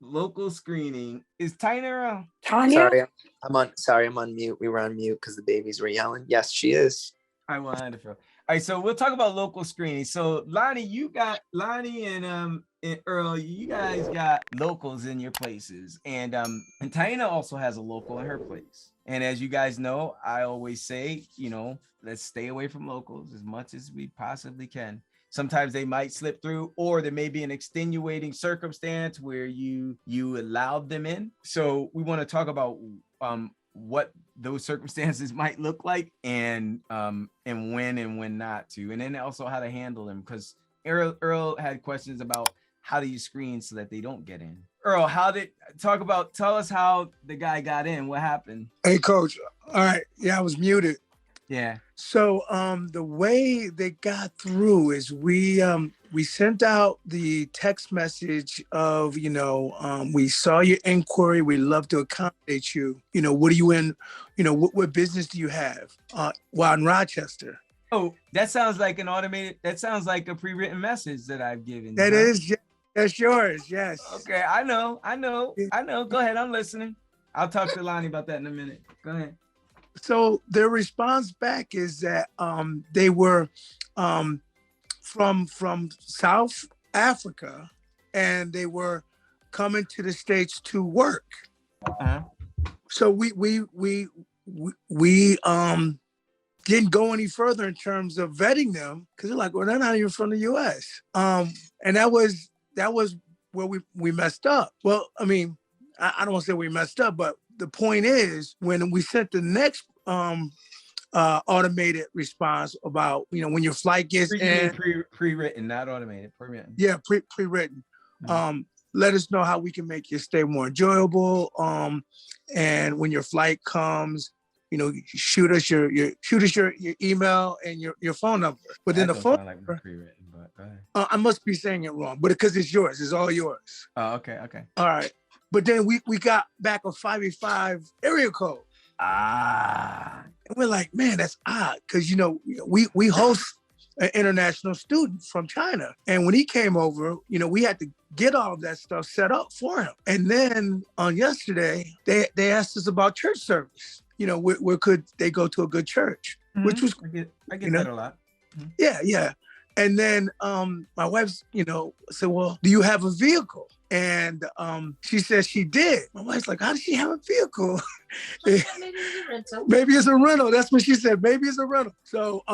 local screening. Is Tina around? Tanya? Sorry, I'm on mute. We were on mute because the babies were yelling. Yes, she is. I wonderful. All right, so we'll talk about local screening. So Lonnie and Earl, you guys got locals in your places, and Tina also has a local in her place. And as you guys know, I always say, let's stay away from locals as much as we possibly can. Sometimes they might slip through, or there may be an extenuating circumstance where you allowed them in. So we want to talk about what those circumstances might look like, and when and when not to, and then also how to handle them, because Earl had questions about how do you screen so that they don't get in. Earl, tell us how the guy got in. What happened? Hey, Coach. All right. Yeah, I was muted. Yeah. So the way they got through is we sent out the text message of, we saw your inquiry. We'd love to accommodate you. What are you in? What business do you have? Well, in Rochester. Oh, that sounds like that sounds like a pre-written message that I've given. That is, that's yours. Yes. Okay. I know. Go ahead. I'm listening. I'll talk to Lonnie about that in a minute. Go ahead. So their response back is that they were from South Africa, and they were coming to the States to work. Uh-huh. So we didn't go any further in terms of vetting them, because they're like, well, they're not even from the U.S. And that was where we messed up. Well, I mean, I don't want to say we messed up, but the point is, when we sent the next automated response about, when your flight gets in, pre-written, not automated, pre-written. Yeah, pre-written. Mm-hmm. Let us know how we can make your stay more enjoyable. And when your flight comes, shoot us your email and your phone number. But then the phone number, pre-written, but go ahead. I must be saying it wrong, but because it's yours, it's all yours. Oh, okay. All right. But then we got back a 585 area code. And we're like, man, that's odd, because we host an international student from China, and when he came over, we had to get all of that stuff set up for him. And then on yesterday, they asked us about church service. Where could they go to a good church? Mm-hmm. Which was I get that a lot. Mm-hmm. Yeah. And then my wife's said, well, do you have a vehicle? And she said she did. My wife's like, how does she have a vehicle? Maybe it's a rental. Maybe it's a rental. That's what she said. Maybe it's a rental. So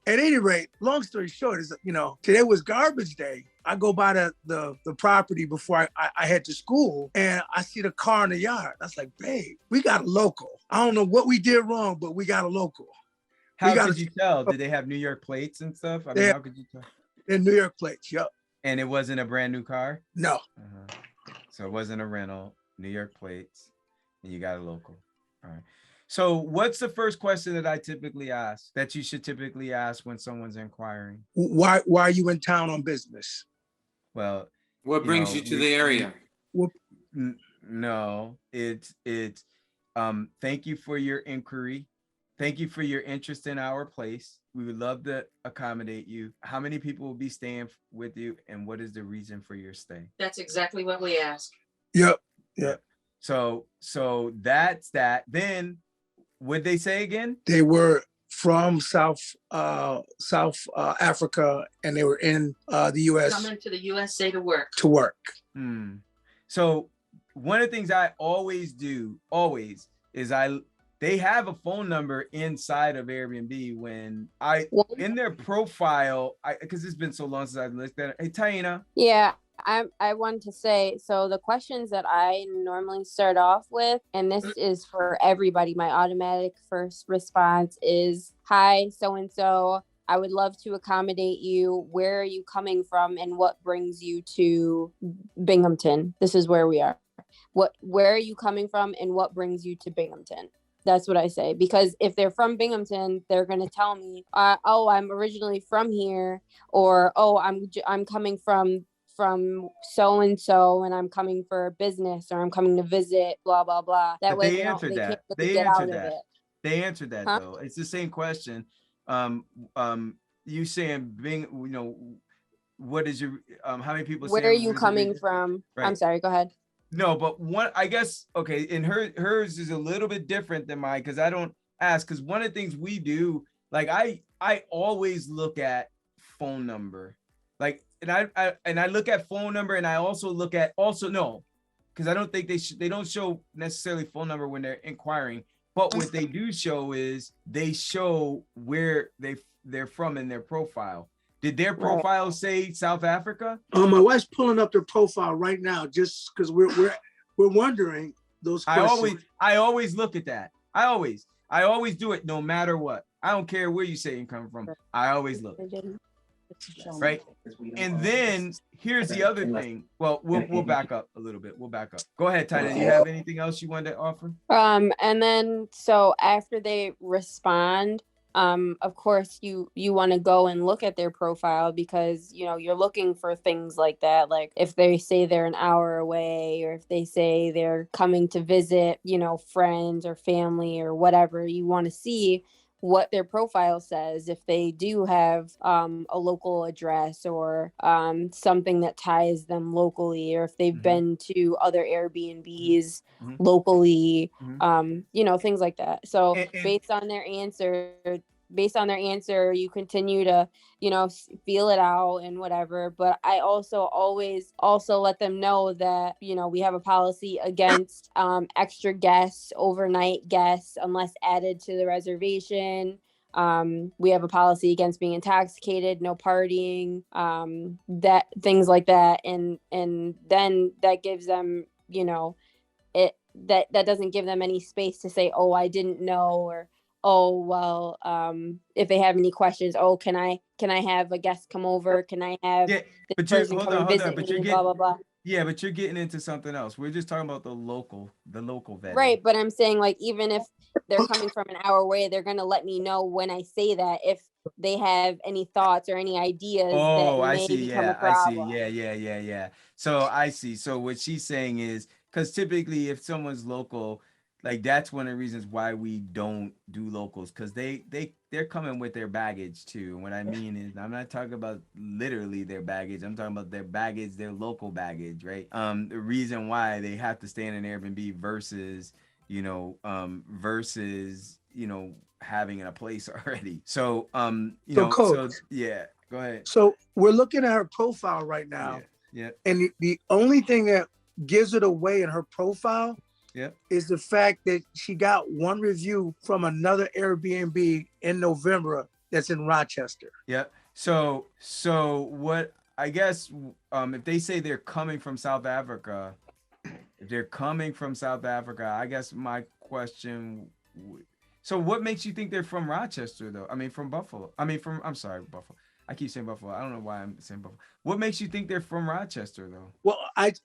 at any rate, long story short is, today was garbage day. I go by the property before I head to school, and I see the car in the yard. I was like, babe, we got a local. I don't know what we did wrong, but we got a local. How could you tell? Did they have New York plates and stuff? I mean, how could you tell? They're New York plates, yep. And it wasn't a brand new car? No. Uh-huh. So it wasn't a rental, New York plates, and you got a local. All right. So what's the first question that I typically ask, that you should typically ask when someone's inquiring? Why are you in town on business? Well, what brings you to the area? No, it's thank you for your inquiry. Thank you for your interest in our place. We would love to accommodate you. How many people will be staying with you, and what is the reason for your stay? That's exactly what we ask. Yep. So that's that. Then what'd they say again? They were from South Africa, and they were in the U.S. Coming to the USA to work. So one of the things I always do is they have a phone number inside of Airbnb. When in their profile, because it's been so long since I've looked at it. Hey, Taina. Yeah, I wanted to say, so the questions that I normally start off with, and this is for everybody, my automatic first response is, hi, so-and-so, I would love to accommodate you. Where are you coming from, and what brings you to Binghamton? This is where we are. Where are you coming from, and what brings you to Binghamton? That's what I say, because if they're from Binghamton, they're going to tell me, oh, I'm originally from here, or, oh, I'm coming from so-and-so, and I'm coming for business, or I'm coming to visit, blah, blah, blah. That way they answered that. They answered that, huh? Though. It's the same question. You saying, what is your, how many people? Where are you coming from? Right. I'm sorry, go ahead. No, but one, I guess, okay, and hers is a little bit different than mine because I don't ask. Because one of the things we do, like I always look at phone number, like, and I look at phone number, and I also look at no, because I don't think they don't show necessarily phone number when they're inquiring. But what they do show is they show where they're from in their profile. Did their profile say South Africa? My wife's pulling up their profile right now, just because we're wondering those questions. I always look at that. I always do it no matter what. I don't care where you say you come from. I always look. Right. And then here's the other thing. Well, we'll back up a little bit. We'll back up. Go ahead, Tina. Do you have anything else you wanted to offer? And then so after they respond, of course you want to go and look at their profile because you're looking for things like that, like if they say they're an hour away or if they say they're coming to visit friends or family or whatever. You want to see what their profile says, if they do have a local address or something that ties them locally, or if they've been to other Airbnbs locally, things like that. So based on their answer, you continue to feel it out and whatever. But I always let them know that we have a policy against extra guests, overnight guests, unless added to the reservation. We have a policy against being intoxicated, no partying, that things like that, and then that gives them that doesn't give them any space to say, oh, I didn't know, or oh, well, if they have any questions, oh, can I have a guest come over? Can I have this person come and visit me? Blah, blah, blah. Yeah, but you're getting into something else. We're just talking about the local vetting. Right, but I'm saying, like, even if they're coming from an hour away, they're going to let me know when I say that if they have any thoughts or any ideas that may become a problem. I see. Yeah. So I see. So what she's saying is, because typically if someone's local, like that's one of the reasons why we don't do locals, because they're coming with their baggage too. What I mean is, I'm not talking about literally their baggage. I'm talking about their baggage, their local baggage, right? The reason why they have to stay in an Airbnb versus having a place already. So yeah, go ahead. So we're looking at her profile right now. Yeah. And the only thing that gives it away in her profile is the fact that she got one review from another Airbnb in November that's in Rochester. Yeah. So what, I guess, if they say they're coming from South Africa, I guess my question, so what makes you think they're from Rochester though? I mean, from Buffalo. I'm sorry, Buffalo. I keep saying Buffalo. I don't know why I'm saying Buffalo. What makes you think they're from Rochester though?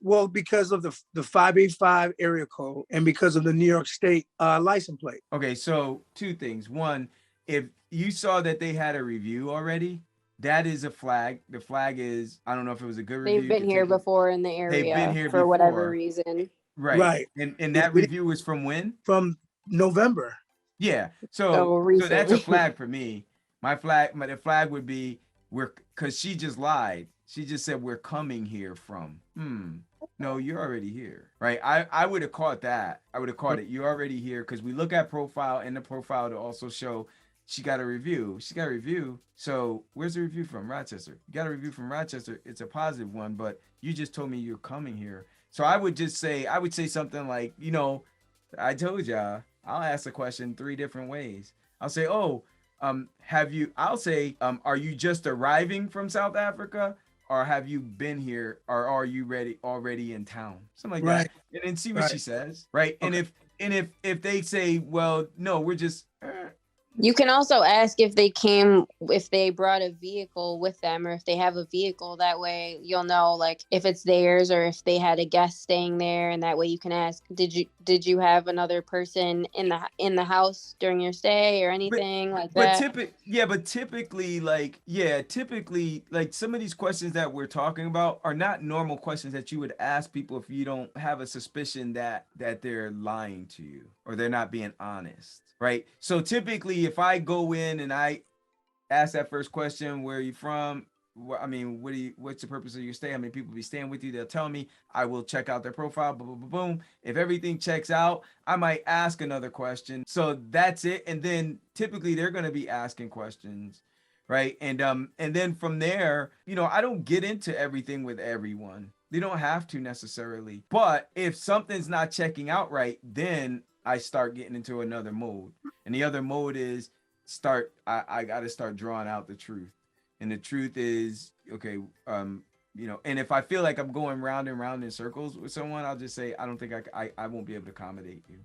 Well, because of the 585 area code and because of the New York State license plate. Okay, so two things. One, if you saw that they had a review already, that is a flag. The flag is, I don't know if it was a good review. They've been here before in the area. They've been here for whatever reason. Right. And that review was from when? From November. Yeah. So that's a flag for me. The flag would be, because she just lied. She just said we're coming here from. No, you're already here, right? I would have caught that. I would have caught it. You're already here, because we look at profile, and the profile to also show she got a review. So where's the review from? Rochester. You got a review from Rochester. It's a positive one, but you just told me you're coming here. So I would say something like, I told y'all, I'll ask the question 3 different ways. I'll say, are you just arriving from South Africa, or have you been here, or are you already in town? Something like that. And then see what she says. Right. Okay. And if they say, well, no, we're just, you can also ask if they brought a vehicle with them, or if they have a vehicle. That way you'll know, like, if it's theirs or if they had a guest staying there, and that way you can ask, did you have another person in the house during your stay or anything like that? Typically, like some of these questions that we're talking about are not normal questions that you would ask people if you don't have a suspicion that they're lying to you or they're not being honest. Right. So typically, if I go in and I ask that first question, where are you from? I mean, what's the purpose of your stay? How many people be staying with you? They'll tell me. I will check out their profile. Boom, boom, boom, boom. If everything checks out, I might ask another question. So that's it. And then typically they're going to be asking questions, right? And then from there, I don't get into everything with everyone. They don't have to necessarily. But if something's not checking out right, then I start getting into another mode. And the other mode is I got to start drawing out the truth. And the truth is, okay, and if I feel like I'm going round and round in circles with someone, I'll just say, I don't think I won't be able to accommodate you.